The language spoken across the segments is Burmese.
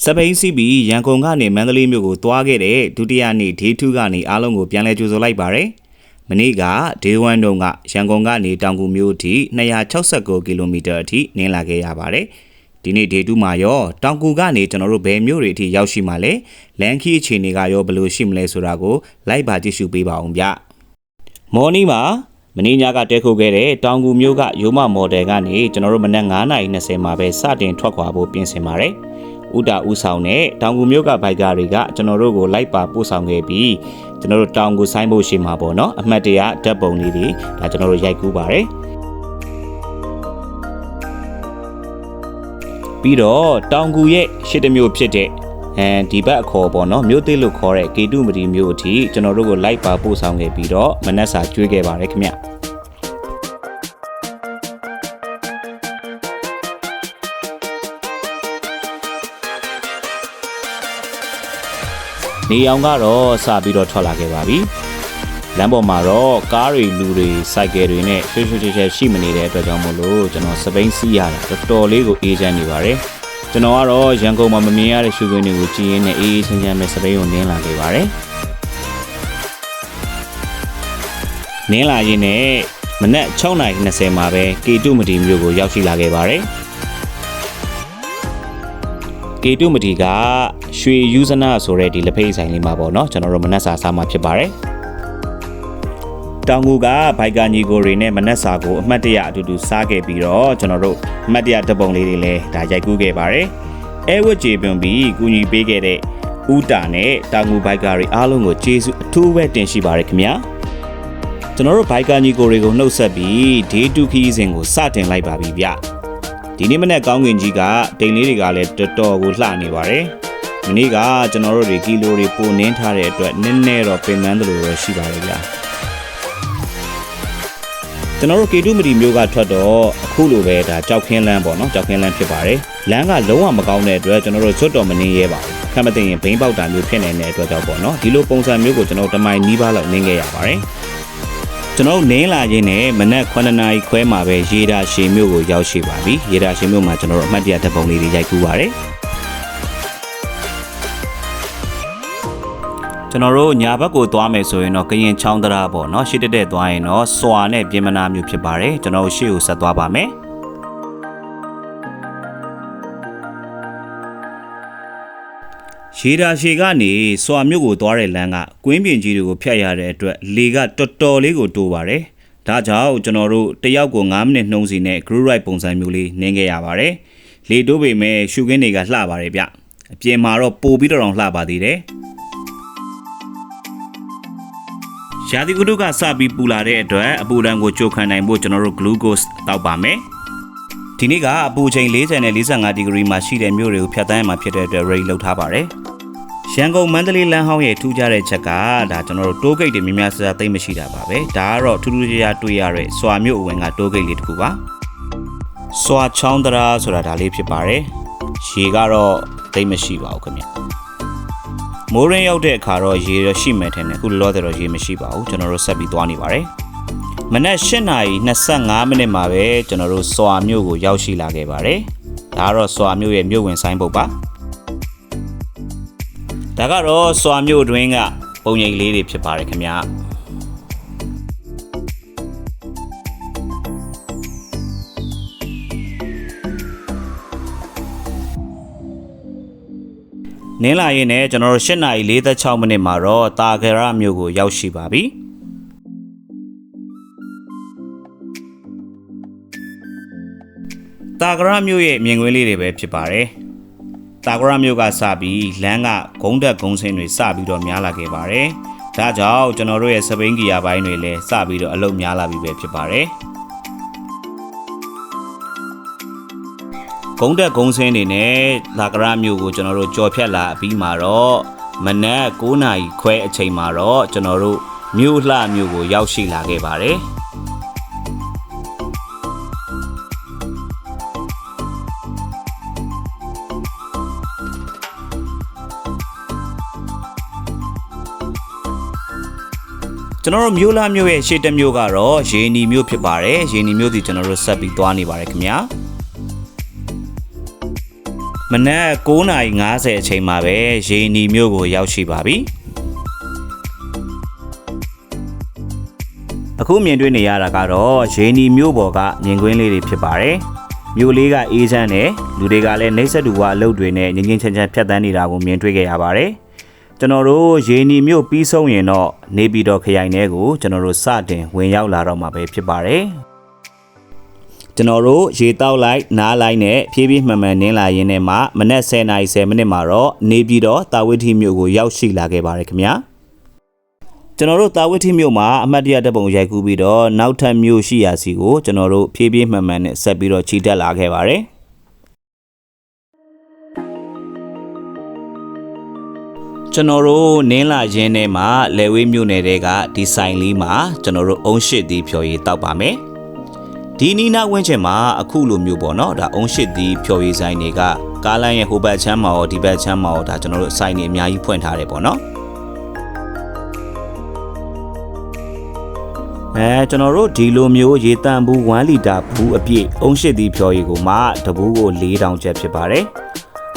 စပိန်စီးပြီးရန်ကုန်ကနေမန္တလေးမြို့ကိုသွားခဲ့တဲ့ဒုတိယနေ့ဒေး2ကနေအားလုံးကိုပြန်လဲကြိုဆိုလိုက်ပါတယ်။မနေ့ကဒေး1တုန်းကရန်ကုန်ကနေတောင်ကူမြို့အထိ269ကီလိုမီတာအထိနင်းလာခဲ့ရပါတယ်။ဒီနေ့ဒေး2မှာရောတောင်ကူကနေကျွန်တော်တို့ဘယ်မြို့တွေအထိရောက်ရှိမှလဲလန်ခီအခြေအနေကရောဘယ်လိုရှိမလဲဆိုတာကိုလိုက်ပါကြည့်ရှုပေးပါအောင်ဗျ။မော်နီမှာမင်းညကတဲခိုခဲ့တဲ့တောင်ကူမြို့ကရိုးမမော်ဒယ်ကနေကျွန်တော်တို့မနက်9:20မှာပဲစတင်ထွက်ခွာဖို့ပြင်ဆင်ပါတယ်။ဦးတာဦးဆောင်နဲ့တောင်ကူမြို့ကဘိုက်ကာတွေကကျွန်တော်တို့ကိုလိုက်ပါပို့ဆောင်ခဲ့ပြီးကျွန်တော်တို့တောင်ကူဆိုင်းဖို့ရှိမှာပေါ့နော်အမှတ်တရဓာတ်ပုံလေးတွေဒါကျွန်တော်တို့ရိုက်ကူးပါတယ်ပြီးတော့တောင်ကူရဲ့ရှစ်တမျိုးဖြစ်တဲ့ဒီဘက်အခေါ်ပေါ့နော်မြို့သေးလို့ခေါ်တဲ့ကေတုမတီမြို့အထိကျွန်တော်တို့ကိုလိုက်ပါပို့ဆောင်ခဲ့ပြီးတော့မနက်စာကျွေးခဲ့ပါတယ်ခင်ဗျနေအောင်ကတော့စပြီးတော့ထွက်လာခဲ့ပါပြီလမ်းပေါ်မှာတော့ကားတွေလူတွေစိုက်ကယ်တွေနဲ့ရွှေရွှေချဲရှိမနေတဲ့အတွက်ကြောင့်မို့လို့ကျွန်တော်စပိန်စီးရတာတော်တော်လေးကိုအေးချမ်းနေပါတယ်ကျွန်တော်ကတော့ရန်ကုန်မှာမမြင်ရတဲ့ရှုခင်းတွေကိုကြည့်ရင်းနဲ့အေးအေးချမ်းချမ်းပဲစပိန်ကိုနင်းလာခဲ့ပါတယ်နင်းလာရင်းနဲ့မနက်6:20မှာပဲကေတုမတီမြို့ကိုရောက်ရှိလာခဲ့ပါတယ်ကေတုမတီကရွှေယူဇနာဆိုတဲ့ဒီလက်ဖက်ဆိုင်လေးမှာပေါ့နော်ကျွန်တော်တို့မနက်စာစားမှာဖြစ်ပါတယ်တောင်ကူကဘိုက်ကာညီကိုတွေနဲ့မနက်စာကိုအမှတ်တရအတူတူစားခဲ့ပြီးတော့ကျွန်တော်တို့အမှတ်တရဓာတ်ပုံလေးတွေလည်းဒါရိုက်ကူးခဲ့ပါတယ်အဲဝတ်ကြေပွန်ပြီးကူညီပေးခဲ့တဲ့ဦးတာနဲ့တောင်ကူဘိုက်ကာတွေအားလုံးကိုကျေးဇူးအထူးပဲတင်ရှိပါတယ်ခင်ဗျာကျွန်တော်တို့ဘိုက်ကာညီကိုတွေကိုနှုတ်ဆက်ပြီးဒေး2ခီးစဉ်ကိုစတင်လိုက်ပါပြီဗျဒီနေ့မနေ့ကောင်းကင်ကြီးကတိမ်လေးတွေကလည်းတော်တော်ကိုလှနေပါတယ်။ဒီနေ့ကကျွန်တော်တို့တွေကီလိုတွေပိုနင်းထားတဲ့အတွက်နည်းနည်းတော့ပင်ပန်းသလိုတော့ရှိပါလေဗျာ။ကျွန်တော်တို့ကေတုမတီမျိုးကထွက်တော့အခုလိုပဲဒါကြောက်ခင်းလန်းပေါ့နော်ကြောက်ခင်းလန်းဖြစ်ပါတယ်။လမ်းကလုံးဝမကောင်းတဲ့အတွက်ကျွန်တော်တို့ဇွတ်တော်မနင်းရဲပါဘူး။ခက်မသိရင်ဘိန်းပေါက်တာမျိုးဖြစ်နေတဲ့အတွက်ကြောင့်ပေါ့နော်ဒီလိုပုံစံမျိုးကိုကျွန်တော်တမိုင်နီးပါးလောက်နင်းခဲ့ရပါတယ်။ကျွန်တော်နင်းလာခြင်းနဲ့မနက်9:00နာရီခွဲမှာပဲရေဒါရှည်မြို့ကိုရောက်ရှိပါပြီရေဒါရှည်မြို့မှာကျွန်တော်တို့အမှတ်တရဓာတ်ပုံလေးတွေရိုက်ကူးပါတယ်ကျွန်တော်တို့ညာဘက်ကိုသွားမယ်ဆိုရင်တော့ကရင်ချောင်းတရားပေါ့နော်ရှေ့တက်သွားရင်တော့စွာနဲ့ပြင်မနာမျိုးဖြစ်ပါတယ်ကျွန်တော်တို့ရှေ့ကိုဆက်သွားပါမယ်ရေဒါရှည်ကနေစွာမြို့ကိုသွားတဲ့လမ်းကကွင်းပြင်ကြီးတွေကိုဖျက်ရတဲ့အတွက်လေကတော်တော်လေးကိုတိုးပါတယ်။ဒါကြောင့်ကျွန်တော်တို့တယောက်ကို9မိနစ်နှုံးစီနဲ့ group ride ပုံစံမျိုးလေးနင်းခဲ့ရပါတယ်။လေတိုးပေမဲ့ရှုခင်းတွေကလှပါတယ်ဗျ။အပြင်မှာတော့ပိုပြီးတော့လှပါသေးတယ်။ရာသီဥတုကစပြီးပူလာတဲ့အတွက်အပူဒဏ်ကိုကြိုခံနိုင်ဖို့ကျွန်တော်တို့ glucose တောက်ပါမယ်။ဒီနေ့ကအပူချိန်40နဲ့45ဒီဂရီမှာရှိတဲ့မြို့တွေကိုဖြတ်သန်းရမှာဖြစ်တဲ့အတွက် ready လုပ်ထားပါတယ်။ရန်ကုန်မန္တလေးလမ်းဟောင်းရဲ့ထူးခြားတဲ့ချက်ကဒါကျွန်တော်တို့တိုးဂိတ်တွေများများဆရာသိမ့်မရှိတာပါပဲဒါကတော့ထူးထူးခြားခြားတွေ့ရတဲ့စွာမြို့အဝင်ကတိုးဂိတ်လေးတစ်ခုပါစွာချောင်းတရားဆိုတာဒါလေးဖြစ်ပါတယ်ရေကတော့သိမ့်မရှိပါဘူးခင်ဗျမိုးရင်းရောက်တဲ့အခါတော့ရေတော့ရှိမယ်ထင်တယ်အခုလောတယ်တော့ရေမရှိပါဘူးကျွန်တော်တို့ဆက်ပြီးသွားနေပါတယ်မနက်8:25မိနစ်မှာပဲကျွန်တော်တို့စွာမြို့ကိုရောက်ရှိလာခဲ့ပါတယ်ဒါကတော့စွာမြို့ရဲ့မြို့ဝင်ဆိုင်ပုတ်ပါဒါကတော့စွာမြို့တွင်းကပုံရိပ်လေးတွေဖြစ်ပါတယ်ခင်ဗျာနင်းလာရင်လည်းကျွန်တော်တို့8:46မိနစ်မှာတော့တာဂရမြို့ကိုရောက်ရှိပါပြီတာဂရမြို့ရဲ့မြင်ကွင်းလေးတွေပဲဖြစ်ပါတယ်တာဂရမြို့ကစပြီးလမ်းကဂုံးတက်ဂုံးစင်းတွေစပြီးတော့များလာခဲ့ပါတယ်။ဒါကြောင့်ကျွန်တော်တို့ရဲ့စပိန်ဂီယာပိုင်းတွေလည်းစပြီးတော့အလုပ်များလာပြီပဲဖြစ်ပါတယ်။ဂုံးတက်ဂုံးစင်းတွေနဲ့တာဂရမြို့ကိုကျွန်တော်တို့ကြော်ဖြတ်လာပြီးမှတော့မနက်9:00ခွဲအချိန်မှာတော့ကျွန်တော်တို့မြို့လှမြို့ကိုရောက်ရှိလာခဲ့ပါတယ်။ကျွန်တော်တို့မြို့လာမြို့ရဲ့ရှေ့တစ်မြို့ကတော့ရေနီမြို့ဖြစ်ပါတယ်ရေနီမြို့ဒီကျွန်တော်တို့ဆက်ပြီးသွားနေပါတယ်ခင်ဗျာ မနက်9:50အချိန်မှာပဲရေနီမြို့ကိုရောက်ရှိပါပြီအခုမြင်တွေ့နေရတာကတော့ရေနီမြို့ပေါ်ကမြင်ကွင်းလေးတွေဖြစ်ပါတယ်မြို့လေးကအေးချမ်းတယ်လူတွေကလည်းနှိမ့်ဆက်တူဝါအလုပ်တွေနဲ့ငင်းငင်းချမ်းချမ်းဖြတ်တန်းနေတာကိုမြင်တွေ့ခဲ့ရပါတယ်ကျွန်တော်တို့ရေနီမြို့ပြီးဆုံးရင်တော့နေပြည်တော်ခရိုင်ထဲကိုကျွန်တော်တို့စတင်ဝင်ရောက်လာတော့မှာပဲဖြစ်ပါတယ်ကျွန်တော်တို့ရေတောက်လိုက်နားလိုက်နဲ့ဖြည်းဖြည်းမှန်မှန်နင်းလာရင်းနဲ့မှမနက်10:10မိနစ်မှာတော့နေပြည်တော်တာဝတိမြို့ကိုရောက်ရှိလာခဲ့ပါတယ်ခင်ဗျာကျွန်တော်တို့တာဝတိမြို့မှာအမှတ်တရတပ်ပုံရိုက်ကူးပြီးတော့နောက်ထပ်မြို့ရှိရာစီကိုကျွန်တော်တို့ဖြည်းဖြည်းမှန်မှန်နဲ့ဆက်ပြီးတော့ချီတက်လာခဲ့ပါတယ်ကျွန်တော်တို့နင်းလာရင်းနဲ့မှလေဝေးမြို့နယ်တွေကဒီဆိုင်လေးမှာကျွန်တော်တို့အုံးရှိသီးဖြော်ရည်တောက်ပါမယ်ဒီနီနာဝင်းချင်မှာအခုလိုမျိုးပေါ့နော်ဒါအုံးရှိသီးဖြော်ရည်ဆိုင်တွေကကားလမ်းရဲ့ဟိုဘက်ချမ်းမှာရောဒီဘက်ချမ်းမှာရောဒါကျွန်တော်တို့ဆိုင်တွေအများကြီးဖွင့်ထားတယ်ပေါ့နော်ကျွန်တော်တို့ဒီလိုမျိုးရေတန့်ဘူး1လီတာဘူးအပြည့်အုံးရှိသီးဖြော်ရည်ကိုမှတဘူးကို4000ကျပ်ဖြစ်ပါတယ်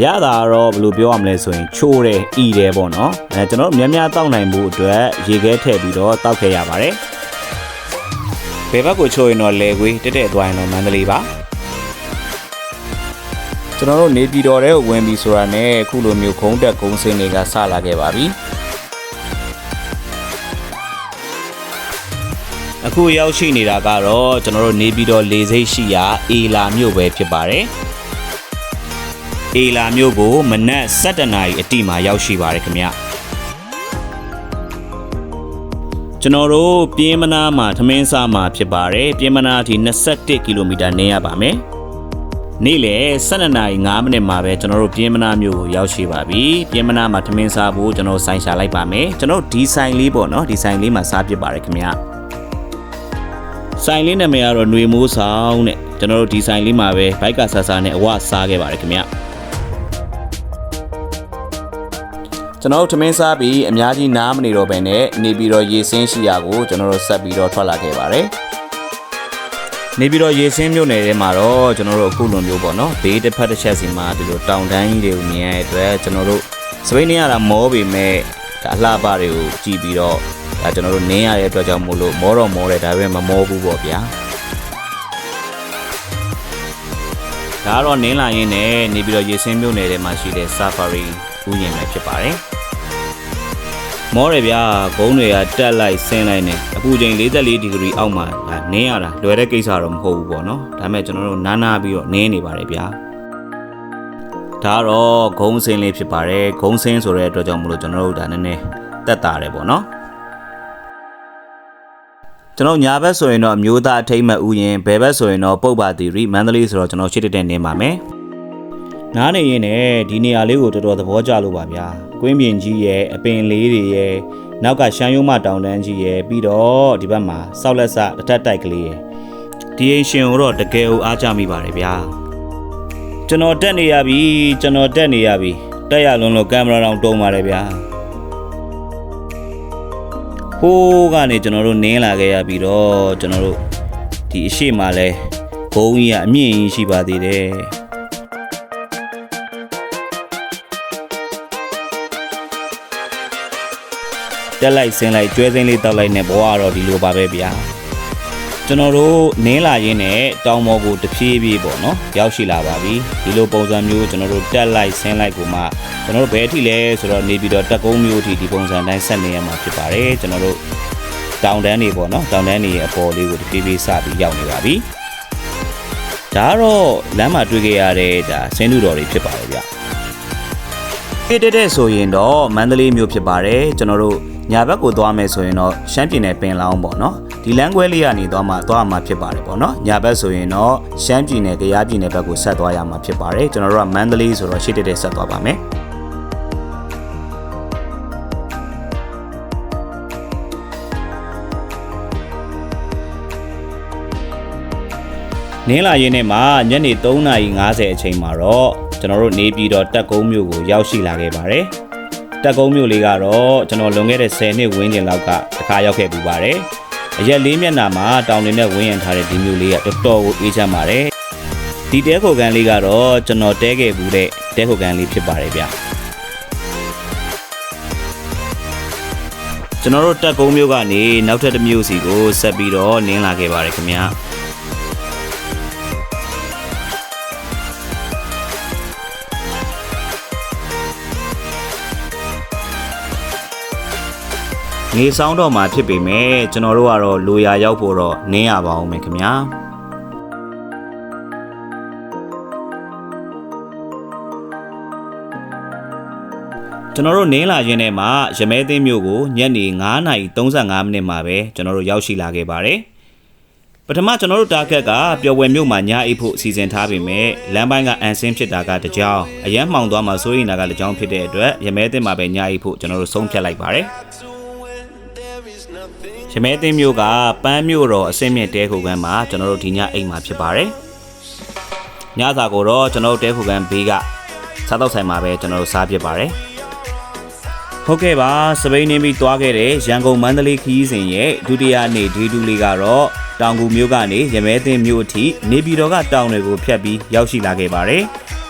ရတာတော့ဘယ်လိုပြောရမလဲဆိုရင်ချိုးတယ်ဤတယ်ပေါ့နော်ကျွန်တော်တို့များများတောက်နိုင်မှုအတွက်ရေခဲထည့်ပြီးတော့တောက်ခဲ့ရပါတယ်ဘယ်ဘက်ကိုချိုးရင်တော့လဲခွေးတက်တက်သွားရင်တော့မန္တလေးပါကျွန်တော်တို့နေပြည်တော်ထဲကိုဝင်ပြီးဆိုတာနဲ့အခုလိုမျိုးခုံးတက်ကုန်းစင်းတွေကစလာခဲ့ပါပြီအခုရောက်ရှိနေတာကတော့ကျွန်တော်တို့နေပြည်တော်လေဆိပ်ရှိရာအေလာမြို့ပဲဖြစ်ပါတယ်အေလာမြို့ကိုမနက်7:00နာရီအတိမှာရောက်ရှိပါတယ်ခင်ဗျကျွန်တော်တို့ပြင်းမနာမှာထမင်းစားမှာဖြစ်ပါတယ်ပြင်းမနာအထိ21ကီလိုမီတာနင်းရပါမယ်နေ့လယ်12:05မိနစ်မှာပဲကျွန်တော်တို့ပြင်းမနာမြို့ကိုရောက်ရှိပါပြီပြင်းမနာမှာထမင်းစားဖို့ကျွန်တော်ဆိုင်ရှာလိုက်ပါမယ်ကျွန်တော်ဒီဆိုင်လေးပေါ့နော်ဒီဆိုင်လေးမှာစားဖြစ်ပါတယ်ခင်ဗျဆိုင်လေးနာမည်ကတော့ຫນွေမိုးဆောင်တဲ့ကျွန်တော်တို့ဒီဆိုင်လေးမှာပဲဘိုက်ကဆာဆာနဲ့အဝစားခဲ့ပါတယ်ခင်ဗျကျွန်တော်တို့ထမင်းစားပြီးအများကြီးနားမနေတော့ဘဲနဲ့နေပြီးတော့ရေစင်းရှိရာကိုကျွန်တော်တို့ဆက်ပြီးတော့ထွက်လာခဲ့ပါတယ်နေပြီးတော့ရေစင်းမြို့နယ်ထဲမှာတော့ကျွန်တော်တို့အခုလိုမျိုးပေါ့နော်ဘေးတစ်ဖက်တစ်ချက်စီမှာဒီလိုတောင်တန်းကြီးတွေကိုမြင်ရတဲ့အတွက်ကျွန်တော်တို့စပိန်နေရတာမောပေမဲ့ဒါအလှပတွေကိုကြည့်ပြီးတော့ဒါကျွန်တော်တို့နင်းရတဲ့အတွက်ကြောင့်မို့လို့မောတော့မောတယ်ဒါပေမဲ့မမောဘူးပေါ့ဗျာဒါကတော့နင်းလာရင်းနဲ့နေပြီးတော့ရေစင်းမြို့နယ်ထဲမှာရှိတဲ့ Safari ဥယျာဉ်ပဲဖြစ်ပါတယ်မောတယ်ဗျာဂုံးတွေကတက်လိုက်ဆင်းလိုက်နေအပူချိန်44ဒီဂရီအောက်မှာဒါနင်းရတာလွယ်တဲ့ကိစ္စတော့မဟုတ်ဘူးပေါ့နော်ဒါပေမဲ့ကျွန်တော်တို့နားပြီးတော့နင်းနေပါတယ်ဗျာဒါတော့ဂုံးစင်းလေးဖြစ်ပါတယ်ဂုံးစင်းဆိုတဲ့အတွက်ကြောင့်မလို့ကျွန်တော်တို့ဒါနည်းနည်းတက်တာတယ်ပေါ့နော်ကျွန်တော်ညာဘက်ဆိုရင်တော့မျိုးသားအထိမ့်မဲ့ဥယျာဉ်ဘယ်ဘက်ဆိုရင်တော့ပုပ်ပါတီရီမန္တလေးဆိုတော့ကျွန်တော်ရှိတဲ့နေပါမယ်နားနေရင်လည်းဒီနေရာလေးကိုတော်တော်သဘောကျလို့ပါဗျာကွင်းပြင်ကြီးရဲ့အပင်လေးတွေရဲ့နောက်ကရှမ်းရုံးမတောင်တန်းကြီးရဲ့ပြီးတော့ဒီဘက်မှာစောက်လက်စတစ်ထပ်တိုက်ကလေးရဲ့ဒီအိမ်ရှင်ကိုတော့တကယ်ကိုအားကြမိပါတယ်ဗျာကျွန်တော်တက်နေရပြီတက်ရလုံးလို့ကင်မရာတောင်တုံးပါတယ်ဗျာဟိုးကနေကျွန်တော်တို့နင်းလာခဲ့ရပြီးတော့ကျွန်တော်တို့ဒီအရှိမလဲဘုံကြီးကအမြင့်ကြီးရှိပါသေးတယ်တက်လိုက်ဆင်းလိုက်ကျွဲစိမ့်လေးတောက်လိုက်နဲ့ဘဝကတော့ဒီလိုပါပဲဗျာကျွန်တော်တို့နင်းလာရင်းနဲ့တောင်ပေါ်ကိုတဖြည်းဖြည်းပေါ့နော်ရောက်ရှိလာပါပြီဒီလိုပုံစံမျိုးကျွန်တော်တို့တက်လိုက်ဆင်းလိုက်ကိုမှကျွန်တော်တို့ဘယ်အထိလဲဆိုတော့နေပြီးတော့တက်ကုန်းမျိုးအထိဒီပုံစံတိုင်းဆက်နေရမှာဖြစ်ပါတယ်ကျွန်တော်တို့တောင်တန်းတွေပေါ့နော်တောင်တန်းတွေရဲ့အပေါ်လေးကိုတဖြည်းဖြည်းစပြီးရောက်နေပါပြီဒါကတော့လမ်းမှာတွေ့ခဲ့ရတဲ့ဒါဆင်းသူတော်တွေဖြစ်ပါတယ်ဗျတဲ့ဆိုရင်တော့မန္တလေးမျိုးဖြစ်ပါတယ်ကျွန်တော်တို့ညာဘက်ကိုသွားမယ်ဆိုရင်တော့ရှမ်းပြည်နယ်ပင်လောင်းပေါ့နော်ဒီလမ်းခွဲလေးကနေသွားမှာဖြစ်ပါတယ်ပေါ့နော်ညာဘက်ဆိုရင်တော့ရှမ်းပြည်နယ်ကယားပြည်နယ်ဘက်ကိုဆက်သွားရမှာဖြစ်ပါတယ်ကျွန်တော်တို့ကမန္တလေးဆိုတော့ရှေ့တက်ဆက်သွားပါမယ်နင်းလာရင်းနဲ့မှာညနေ3:50အချိန်မှာတော့ကျွန်တော်တို့နေပြည်တော်တက်ကုန်းမြို့ကိုရောက်ရှိလာခဲ့ပါတယ်တက်ကုန်းမြို့လေးကတော့ကျွန်တော်လွန်ခဲ့တဲ့10နှစ်ဝန်းကျင်လောက်ကတစ်ခါရောက်ခဲ့ပူပါတယ်အရက်လေးမျက်နှာမှာတောင်တွေနဲ့ဝန်းရံထားတဲ့ဒီမြို့လေးကတော်တော်ကိုအေးချမ်းပါတယ် ဒီတဲခိုကန်လေးကတော့ကျွန်တော်တဲခဲ့ဘူးတဲ့တဲခိုကန်လေးဖြစ်ပါတယ်ဗျကျွန်တော်တို့တက်ကုန်းမြို့ကနေနောက်ထပ်တစ်မြို့စီကိုဆက်ပြီးတော့နင်းလာခဲ့ပါတယ်ခင်ဗျာနေဆောင်တော့မှာဖြစ်ပေမဲ့ကျွန်တော်တို့ကတော့လိုရာရောက်ဖို့တော့နင်းရပါအောင်မယ်ခင်ဗျာကျွန်တော်တို့နင်းလာခြင်းနဲ့မှရမဲသိန်းမြို့ကိုညနေ9:35မိနစ်မှာပဲကျွန်တော်တို့ရောက်ရှိလာခဲ့ပါတယ်ပထမကျွန်တော်တို့တာဂက်ကပျော်ဝယ်မြို့မှာညအိပ်ဖို့စီစဉ်ထားပေမဲ့လမ်းပိုင်းကအန်ဆင်းဖြစ်တာကတကြောင်အရန်မှောင်သွားမှာစိုးရိမ်တာကတကြောင်ဖြစ်တဲ့အတွက်ရမဲသိန်းမှာပဲညအိပ်ဖို့ကျွန်တော်တို့ဆုံးဖြတ်လိုက်ပါတယ်ရမဲသိန်းမြို့ကပန်းမြို့တော်အစင်းမြင့်တဲခိုကန်မှာကျွန်တော်တို့ဒီညအိမ်မှာဖြစ်ပါတယ်ညစာကိုတော့ကျွန်တော်တို့တဲခိုကန်ဘေးကစားတော့ဆိုင်မှာပဲကျွန်တော်တို့စားဖြစ်ပါတယ်ဟုတ်ကဲ့ပါစပိန်နေပြီးသွားခဲ့တဲ့ရန်ကုန်မန္တလေးခီးစဉ်ရဲ့ဒုတိယနေ့ဒေးတူလေးကတော့တောင်ကူမြို့ကနေရမဲသိန်းမြို့အထိနေပြည်တော်ကတောင်တွေကိုဖြတ်ပြီးရောက်ရှိလာခဲ့ပါတယ်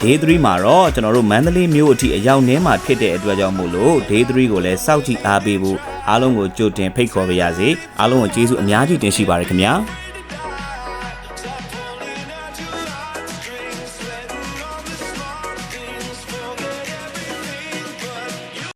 ဒေး3မှာတော့ကျွန်တော်တို့မန္တလေးမြို့အထိအရောက်နှင်းမှာဖြစ်တဲ့အတွက်ကြောင့်မို့လို့ဒေး3ကိုလည်းစောင့်ကြည့်အားပေးဖို့အားလုံးကိုကြိုတင်ဖိတ်ခေါ်ပါရစေအားလုံးကိုကျေးဇူးအများကြီးတင်ရှိပါတယ်ခင်ဗျာ